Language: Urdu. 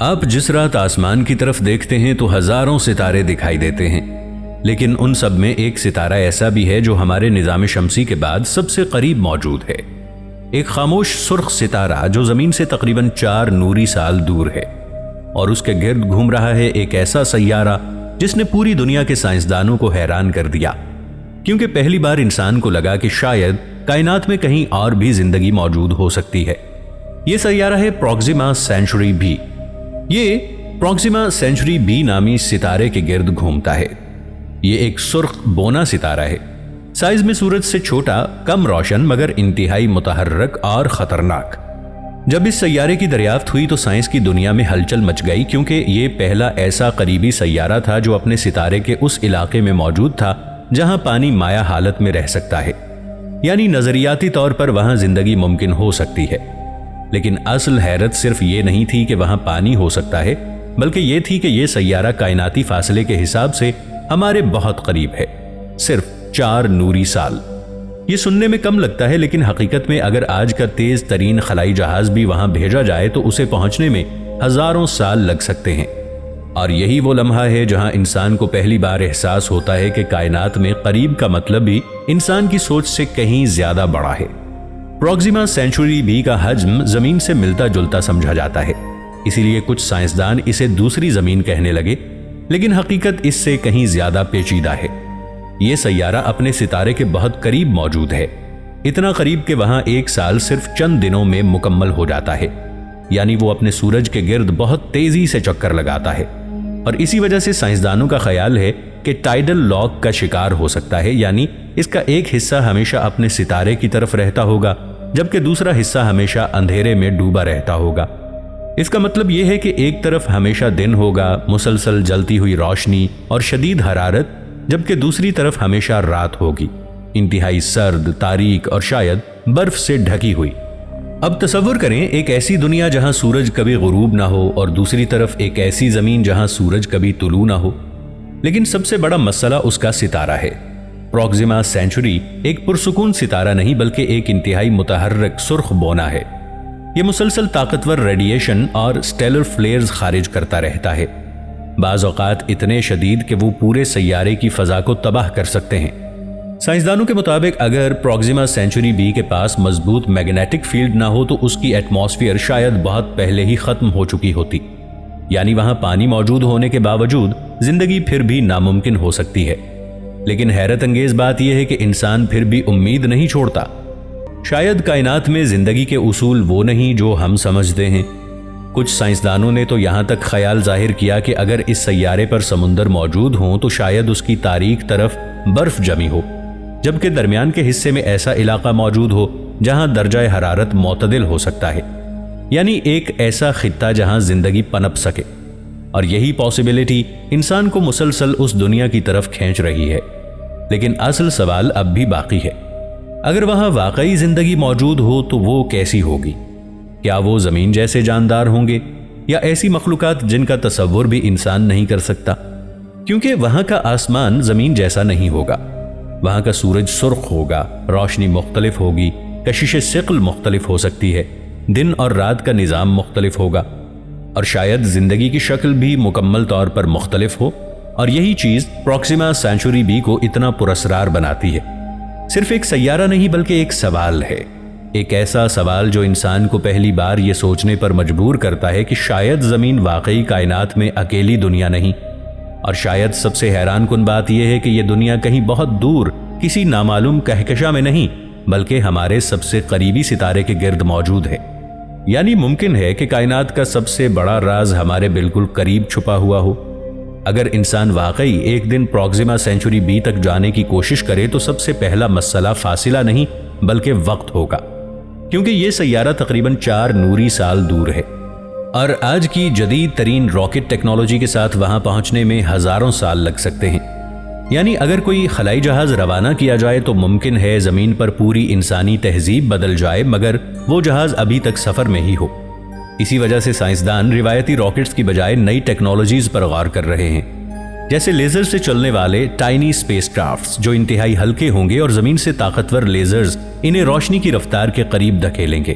آپ جس رات آسمان کی طرف دیکھتے ہیں تو ہزاروں ستارے دکھائی دیتے ہیں، لیکن ان سب میں ایک ستارہ ایسا بھی ہے جو ہمارے نظام شمسی کے بعد سب سے قریب موجود ہے، ایک خاموش سرخ ستارہ جو زمین سے تقریباً 4 نوری سال دور ہے، اور اس کے گرد گھوم رہا ہے ایک ایسا سیارہ جس نے پوری دنیا کے سائنسدانوں کو حیران کر دیا، کیونکہ پہلی بار انسان کو لگا کہ شاید کائنات میں کہیں اور بھی زندگی موجود ہو سکتی ہے۔ یہ سیارہ ہے پروکسیما سینچری بی۔ یہ پروکسیما سینچری بی نامی ستارے کے گرد گھومتا ہے۔ یہ ایک سرخ بونا ستارہ ہے، سائز میں سورج سے چھوٹا، کم روشن مگر انتہائی متحرک اور خطرناک۔ جب اس سیارے کی دریافت ہوئی تو سائنس کی دنیا میں ہلچل مچ گئی، کیونکہ یہ پہلا ایسا قریبی سیارہ تھا جو اپنے ستارے کے اس علاقے میں موجود تھا جہاں پانی مائع حالت میں رہ سکتا ہے، یعنی نظریاتی طور پر وہاں زندگی ممکن ہو سکتی ہے۔ لیکن اصل حیرت صرف یہ نہیں تھی کہ وہاں پانی ہو سکتا ہے، بلکہ یہ تھی کہ یہ سیارہ کائناتی فاصلے کے حساب سے ہمارے بہت قریب ہے، صرف 4 نوری سال۔ یہ سننے میں کم لگتا ہے، لیکن حقیقت میں اگر آج کا تیز ترین خلائی جہاز بھی وہاں بھیجا جائے تو اسے پہنچنے میں ہزاروں سال لگ سکتے ہیں۔ اور یہی وہ لمحہ ہے جہاں انسان کو پہلی بار احساس ہوتا ہے کہ کائنات میں قریب کا مطلب بھی انسان کی سوچ سے کہیں زیادہ بڑا ہے۔ پروکسیما سینچری بی کا حجم زمین سے ملتا جلتا سمجھا جاتا ہے، اسی لیے کچھ سائنسدان اسے دوسری زمین کہنے لگے، لیکن حقیقت اس سے کہیں زیادہ پیچیدہ ہے۔ یہ سیارہ اپنے ستارے کے بہت قریب موجود ہے، اتنا قریب کہ وہاں ایک سال صرف چند دنوں میں مکمل ہو جاتا ہے، یعنی وہ اپنے سورج کے گرد بہت تیزی سے چکر لگاتا ہے، اور اسی وجہ سے سائنسدانوں کا خیال ہے کہ ٹائیڈل لاک کا شکار ہو سکتا ہے، یعنی اس کا ایک حصہ ہمیشہ اپنے ستارے کی طرف رہتا ہوگا جبکہ دوسرا حصہ ہمیشہ اندھیرے میں ڈوبا رہتا ہوگا۔ اس کا مطلب یہ ہے کہ ایک طرف ہمیشہ دن ہوگا، مسلسل جلتی ہوئی روشنی اور شدید حرارت، جبکہ دوسری طرف ہمیشہ رات ہوگی، انتہائی سرد، تاریک اور شاید برف سے ڈھکی ہوئی۔ اب تصور کریں ایک ایسی دنیا جہاں سورج کبھی غروب نہ ہو، اور دوسری طرف ایک ایسی زمین جہاں سورج کبھی طلوع نہ ہو۔ لیکن سب سے بڑا مسئلہ اس کا ستارہ ہے۔ پروکسیما سینچری ایک پرسکون ستارہ نہیں بلکہ ایک انتہائی متحرک سرخ بونا ہے۔ یہ مسلسل طاقتور ریڈیشن اور سٹیلر فلیئرز خارج کرتا رہتا ہے، بعض اوقات اتنے شدید کہ وہ پورے سیارے کی فضا کو تباہ کر سکتے ہیں۔ سائنسدانوں کے مطابق اگر پروکسیما سینچری بی کے پاس مضبوط میگنیٹک فیلڈ نہ ہو تو اس کی ایٹماسفیئر شاید بہت پہلے ہی ختم ہو چکی ہوتی، یعنی وہاں پانی موجود ہونے کے باوجود زندگی پھر بھی ناممکن ہو سکتی ہے۔ لیکن حیرت انگیز بات یہ ہے کہ انسان پھر بھی امید نہیں چھوڑتا۔ شاید کائنات میں زندگی کے اصول وہ نہیں جو ہم سمجھتے ہیں۔ کچھ سائنسدانوں نے تو یہاں تک خیال ظاہر کیا کہ اگر اس سیارے پر سمندر موجود ہوں تو شاید اس کی تاریک طرف برف جمی ہو، جبکہ درمیان کے حصے میں ایسا علاقہ موجود ہو جہاں درجہ حرارت معتدل ہو سکتا ہے، یعنی ایک ایسا خطہ جہاں زندگی پنپ سکے۔ اور یہی پاسبلٹی انسان کو مسلسل اس دنیا کی طرف کھینچ رہی ہے۔ لیکن اصل سوال اب بھی باقی ہے، اگر وہاں واقعی زندگی موجود ہو تو وہ کیسی ہوگی؟ کیا وہ زمین جیسے جاندار ہوں گے، یا ایسی مخلوقات جن کا تصور بھی انسان نہیں کر سکتا؟ کیونکہ وہاں کا آسمان زمین جیسا نہیں ہوگا، وہاں کا سورج سرخ ہوگا، روشنی مختلف ہوگی، کشش ثقل مختلف ہو سکتی ہے، دن اور رات کا نظام مختلف ہوگا، اور شاید زندگی کی شکل بھی مکمل طور پر مختلف ہو۔ اور یہی چیز پروکسیما سینچری بی کو اتنا پراسرار بناتی ہے۔ صرف ایک سیارہ نہیں بلکہ ایک سوال ہے، ایک ایسا سوال جو انسان کو پہلی بار یہ سوچنے پر مجبور کرتا ہے کہ شاید زمین واقعی کائنات میں اکیلی دنیا نہیں، اور شاید سب سے حیران کن بات یہ ہے کہ یہ دنیا کہیں بہت دور کسی نامعلوم کہکشاں میں نہیں بلکہ ہمارے سب سے قریبی ستارے کے گرد موجود ہے۔ یعنی ممکن ہے کہ کائنات کا سب سے بڑا راز ہمارے بالکل قریب چھپا ہوا ہو۔ اگر انسان واقعی ایک دن پروکسیما سینچری بی تک جانے کی کوشش کرے تو سب سے پہلا مسئلہ فاصلہ نہیں بلکہ وقت ہوگا، کیونکہ یہ سیارہ تقریباً 4 نوری سال دور ہے، اور آج کی جدید ترین راکٹ ٹیکنالوجی کے ساتھ وہاں پہنچنے میں ہزاروں سال لگ سکتے ہیں۔ یعنی اگر کوئی خلائی جہاز روانہ کیا جائے تو ممکن ہے زمین پر پوری انسانی تہذیب بدل جائے، مگر وہ جہاز ابھی تک سفر میں ہی ہو۔ اسی وجہ سے سائنسدان روایتی راکٹس کی بجائے نئی ٹیکنالوجیز پر غور کر رہے ہیں، جیسے لیزر سے چلنے والے ٹائنی اسپیس کرافٹس جو انتہائی ہلکے ہوں گے اور زمین سے طاقتور لیزرز انہیں روشنی کی رفتار کے قریب دھکیلیں گے۔